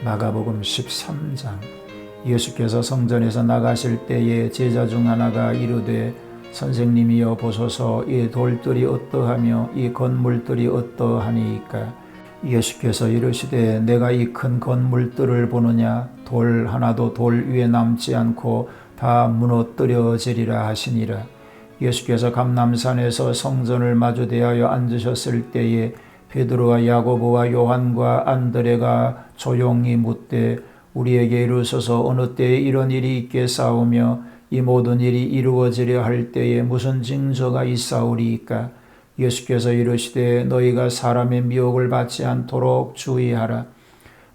마가복음 13장. 예수께서 성전에서 나가실 때에 제자 중 하나가 이르되 선생님이여 보소서, 이 돌들이 어떠하며 이 건물들이 어떠하니이까? 예수께서 이르시되 내가 이 큰 건물들을 보느냐? 돌 하나도 돌 위에 남지 않고 다 무너뜨려지리라 하시니라. 예수께서 감람산에서 성전을 마주 대하여 앉으셨을 때에 베드로와 야고보와 요한과 안드레가 조용히 묻되 우리에게 이르소서, 어느 때에 이런 일이 있겠사오며 이 모든 일이 이루어지려 할 때에 무슨 징조가 있사오리이까? 예수께서 이르시되 너희가 사람의 미혹을 받지 않도록 주의하라.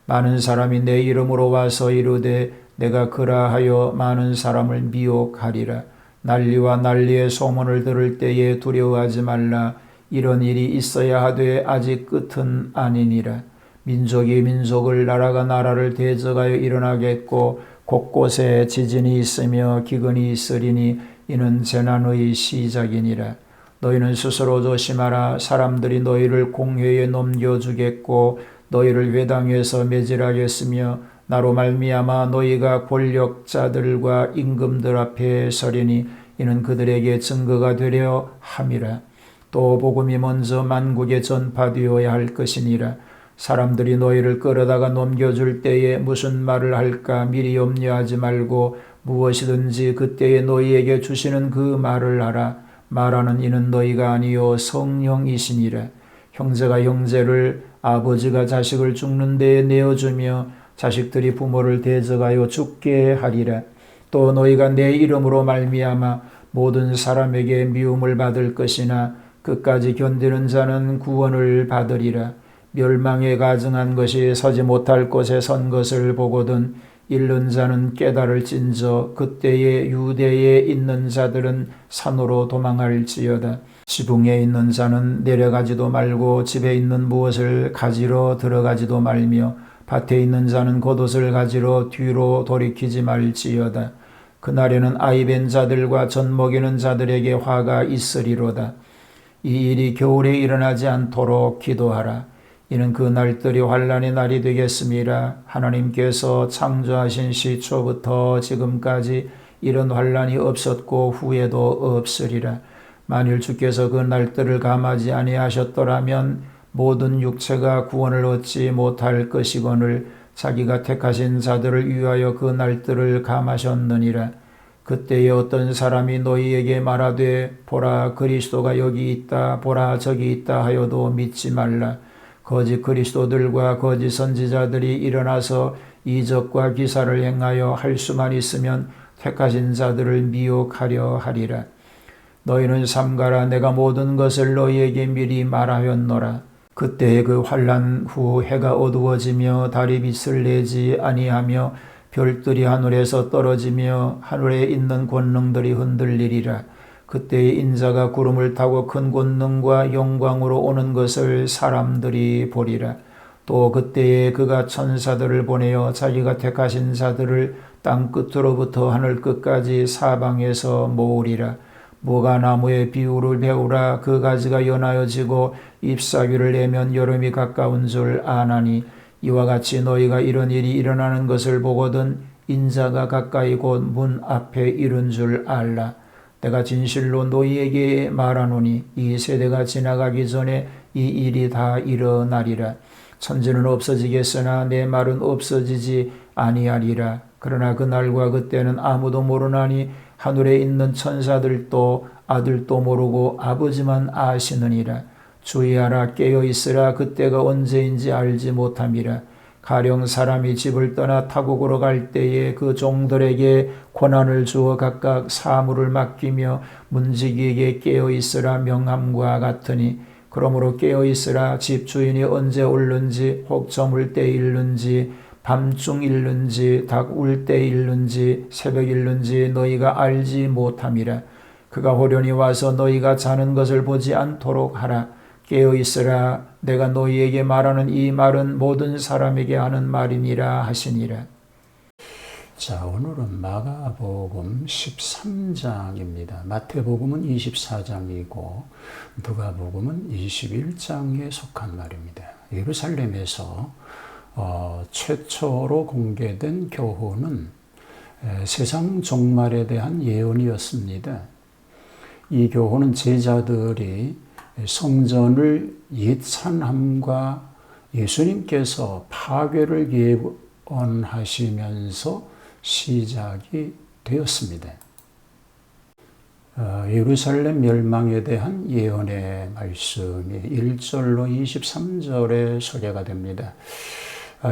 많은 사람이 내 이름으로 와서 이르되 내가 그라하여 많은 사람을 미혹하리라. 난리와 난리의 소문을 들을 때에 두려워하지 말라. 이런 일이 있어야 하되 아직 끝은 아니니라. 민족이 민족을, 나라가 나라를 대적하여 일어나겠고 곳곳에 지진이 있으며 기근이 있으리니 이는 재난의 시작이니라. 너희는 스스로 조심하라. 사람들이 너희를 공회에 넘겨주겠고 너희를 회당에서 매질하겠으며 나로 말미암아 너희가 권력자들과 임금들 앞에 서리니 이는 그들에게 증거가 되려 함이라. 또 복음이 먼저 만국에 전파되어야 할 것이니라. 사람들이 너희를 끌어다가 넘겨줄 때에 무슨 말을 할까 미리 염려하지 말고 무엇이든지 그때에 너희에게 주시는 그 말을 하라. 말하는 이는 너희가 아니요 성령이시니라. 형제가 형제를, 아버지가 자식을 죽는 데에 내어주며 자식들이 부모를 대적하여 죽게 하리라. 또 너희가 내 이름으로 말미암아 모든 사람에게 미움을 받을 것이나 끝까지 견디는 자는 구원을 받으리라. 멸망에 가증한 것이 서지 못할 곳에 선 것을 보거든 잃는 자는 깨달을진저 그때에 유대에 있는 자들은 산으로 도망할지어다. 지붕에 있는 자는 내려가지도 말고 집에 있는 무엇을 가지러 들어가지도 말며 밭에 있는 자는 겉옷을 가지러 뒤로 돌이키지 말지어다. 그날에는 아이벤 자들과 젖 먹이는 자들에게 화가 있으리로다. 이 일이 겨울에 일어나지 않도록 기도하라. 이는 그 날들이 환난의 날이 되겠음이라. 하나님께서 창조하신 시초부터 지금까지 이런 환난이 없었고 후에도 없으리라. 만일 주께서 그 날들을 감하지 아니하셨더라면 모든 육체가 구원을 얻지 못할 것이거늘 자기가 택하신 자들을 위하여 그 날들을 감하셨느니라. 그때에 어떤 사람이 너희에게 말하되 보라 그리스도가 여기 있다, 보라 저기 있다 하여도 믿지 말라. 거짓 그리스도들과 거짓 선지자들이 일어나서 이적과 기사를 행하여 할 수만 있으면 택하신 자들을 미혹하려 하리라. 너희는 삼가라. 내가 모든 것을 너희에게 미리 말하였노라. 그때에 그 환난 후 해가 어두워지며 달이 빛을 내지 아니하며 별들이 하늘에서 떨어지며 하늘에 있는 권능들이 흔들리리라. 그때에 인자가 구름을 타고 큰 권능과 영광으로 오는 것을 사람들이 보리라. 또 그때에 그가 천사들을 보내어 자기가 택하신 자들을 땅 끝으로부터 하늘 끝까지 사방에서 모으리라. 무화 나무의 비유를 배우라. 그 가지가 연하여지고 잎사귀를 내면 여름이 가까운 줄 아나니 이와 같이 너희가 이런 일이 일어나는 것을 보거든 인자가 가까이 곧 문 앞에 이른 줄 알라. 내가 진실로 너희에게 말하노니 이 세대가 지나가기 전에 이 일이 다 일어나리라. 천지는 없어지겠으나 내 말은 없어지지 아니하리라. 그러나 그날과 그때는 아무도 모르나니 하늘에 있는 천사들도 아들도 모르고 아버지만 아시느니라. 주의하라. 깨어있으라. 그때가 언제인지 알지 못함이라. 가령 사람이 집을 떠나 타국으로 갈 때에 그 종들에게 권한을 주어 각각 사물을 맡기며 문지기에게 깨어있으라 명함과 같으니 그러므로 깨어있으라. 집 주인이 언제 올는지 혹 저물 때 일는지 밤중 일는지 닭 울 때 일는지 새벽 일는지 너희가 알지 못함이라. 그가 호련히 와서 너희가 자는 것을 보지 않도록 하라. 깨어있으라. 내가 너희에게 말하는 이 말은 모든 사람에게 하는 말이니라 하시니라. 자, 오늘은 마가복음 13장입니다. 마태복음은 24장이고 누가복음은 21장에 속한 말입니다. 예루살렘에서 최초로 공개된 교훈은 세상 종말에 대한 예언이었습니다. 이 교훈은 제자들이 성전을 예찬함과 예수님께서 파괴를 예언하시면서 시작이 되었습니다. 예루살렘 멸망에 대한 예언의 말씀이 1절로 23절에 소개가 됩니다.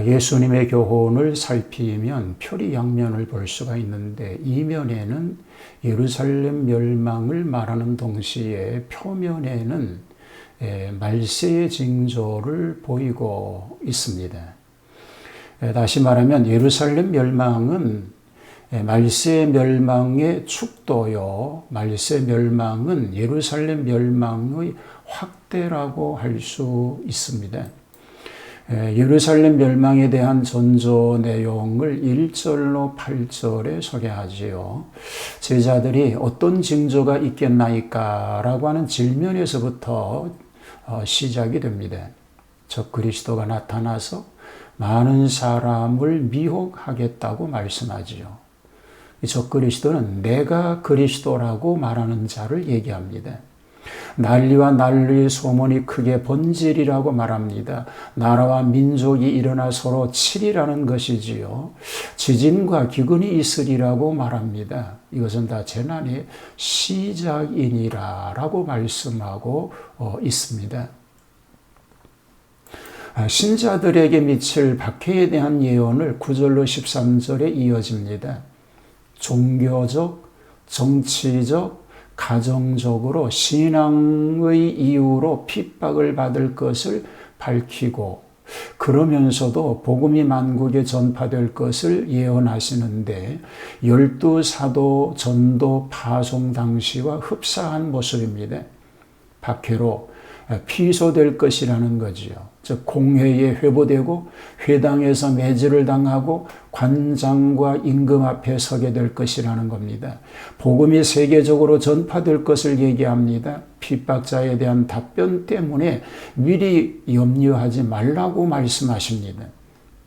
예수님의 교훈을 살피면 표리양면을 볼 수가 있는데 이면에는 예루살렘 멸망을 말하는 동시에 표면에는 말세의 징조를 보이고 있습니다. 다시 말하면 예루살렘 멸망은 말세 멸망의 축도요. 말세 멸망은 예루살렘 멸망의 확대라고 할 수 있습니다. 예루살렘 멸망에 대한 전조 내용을 1절로 8절에 소개하지요. 제자들이 어떤 징조가 있겠나이까? 라고 하는 질문에서부터 시작이 됩니다. 저 그리스도가 나타나서 많은 사람을 미혹하겠다고 말씀하지요. 저 그리스도는 내가 그리스도라고 말하는 자를 얘기합니다. 난리와 난리의 소문이 크게 번지리라고 말합니다. 나라와 민족이 일어나 서로 치리라는 것이지요. 지진과 기근이 있으리라고 말합니다. 이것은 다 재난의 시작이니라라고 말씀하고 있습니다. 신자들에게 미칠 박해에 대한 예언을 9절로 13절에 이어집니다. 종교적, 정치적, 가정적으로 신앙의 이유로 핍박을 받을 것을 밝히고 그러면서도 복음이 만국에 전파될 것을 예언하시는데 12사도 전도 파송 당시와 흡사한 모습입니다. 박해로 피소될 것이라는 거지요. 즉 공회에 회부되고 회당에서 매질을 당하고 관장과 임금 앞에 서게 될 것이라는 겁니다. 복음이 세계적으로 전파될 것을 얘기합니다. 핍박자에 대한 답변 때문에 미리 염려하지 말라고 말씀하십니다.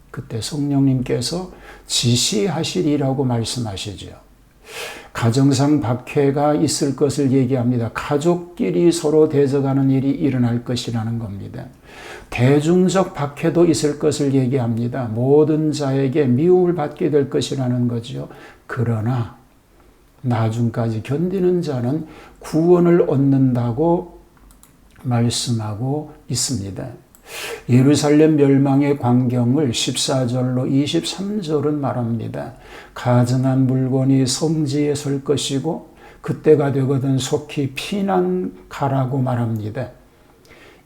그때 성령님께서 지시하시리라고 말씀하시죠. 가정상 박해가 있을 것을 얘기합니다. 가족끼리 서로 대적하는 일이 일어날 것이라는 겁니다. 대중적 박해도 있을 것을 얘기합니다. 모든 자에게 미움을 받게 될 것이라는 거죠. 그러나 나중까지 견디는 자는 구원을 얻는다고 말씀하고 있습니다. 예루살렘 멸망의 광경을 14절로 23절은 말합니다. 가증한 물건이 성지에 설 것이고 그때가 되거든 속히 피난가라고 말합니다.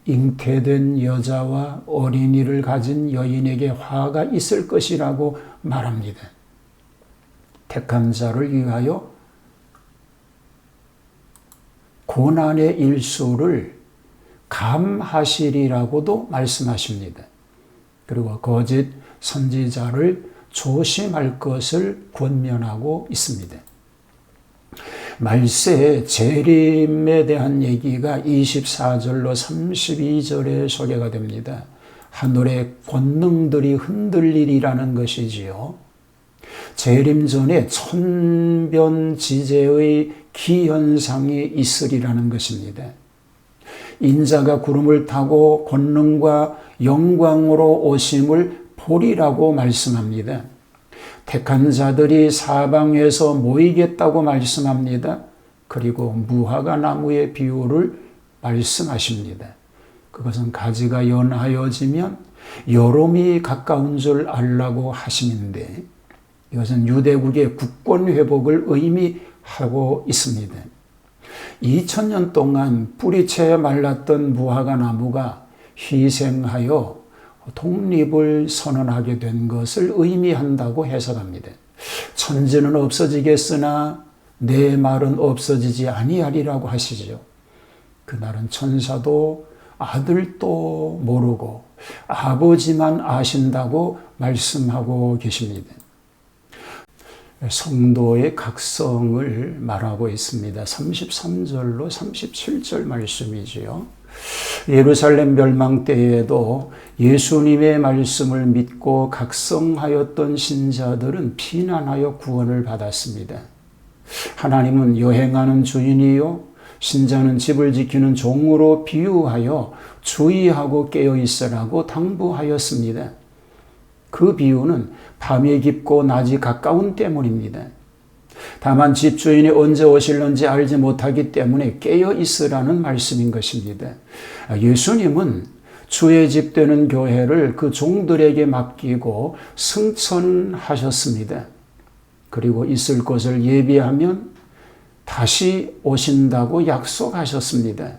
잉태된 여자와 어린이를 가진 여인에게 화가 있을 것이라고 말합니다. 택한 자를 위하여 고난의 일수를 감하시리라고도 말씀하십니다. 그리고 거짓 선지자를 조심할 것을 권면하고 있습니다. 말세의 재림에 대한 얘기가 24절로 32절에 소개가 됩니다. 하늘의 권능들이 흔들리리라는 것이지요. 재림 전에 천변지재의 기현상이 있으리라는 것입니다. 인자가 구름을 타고 권능과 영광으로 오심을 보리라고 말씀합니다. 택한 자들이 사방에서 모이겠다고 말씀합니다. 그리고 무화과 나무의 비유를 말씀하십니다. 그것은 가지가 연하여지면 여름이 가까운 줄 알라고 하심인데 이것은 유대국의 국권 회복을 의미하고 있습니다. 2000년 동안 뿌리채 말랐던 무화과 나무가 희생하여 독립을 선언하게 된 것을 의미한다고 해석합니다. 천지는 없어지겠으나 내 말은 없어지지 아니하리라고 하시죠. 그날은 천사도 아들도 모르고 아버지만 아신다고 말씀하고 계십니다. 성도의 각성을 말하고 있습니다. 33절로 37절 말씀이지요. 예루살렘 멸망 때에도 예수님의 말씀을 믿고 각성하였던 신자들은 피난하여 구원을 받았습니다. 하나님은 여행하는 주인이요 신자는 집을 지키는 종으로 비유하여 주의하고 깨어있으라고 당부하였습니다. 그 비유는 밤이 깊고 낮이 가까운 때문입니다. 다만 집주인이 언제 오실는지 알지 못하기 때문에 깨어있으라는 말씀인 것입니다. 예수님은 주의 집 되는 교회를 그 종들에게 맡기고 승천하셨습니다. 그리고 있을 곳을 예비하면 다시 오신다고 약속하셨습니다.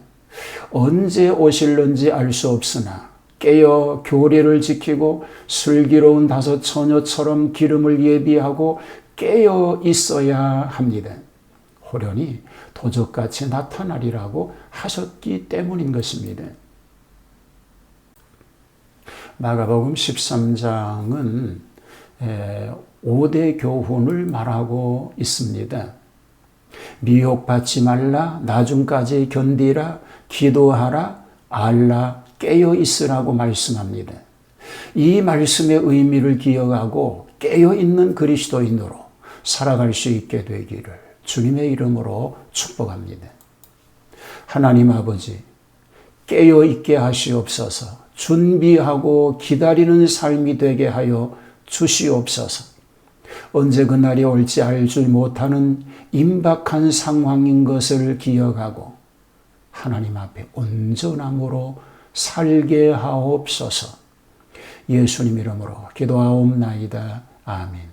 언제 오실는지 알 수 없으나 깨어 교리를 지키고 슬기로운 다섯 처녀처럼 기름을 예비하고 깨어 있어야 합니다. 호련히 도적같이 나타나리라고 하셨기 때문인 것입니다. 마가복음 13장은 5대 교훈을 말하고 있습니다. 미혹받지 말라, 나중까지 견디라, 기도하라, 알라, 깨어 있으라고 말씀합니다. 이 말씀의 의미를 기억하고 깨어 있는 그리스도인으로 살아갈 수 있게 되기를 주님의 이름으로 축복합니다. 하나님 아버지, 깨어 있게 하시옵소서. 준비하고 기다리는 삶이 되게 하여 주시옵소서. 언제 그날이 올지 알지 못하는 임박한 상황인 것을 기억하고 하나님 앞에 온전함으로 살게 하옵소서. 예수님 이름으로 기도하옵나이다. 아멘.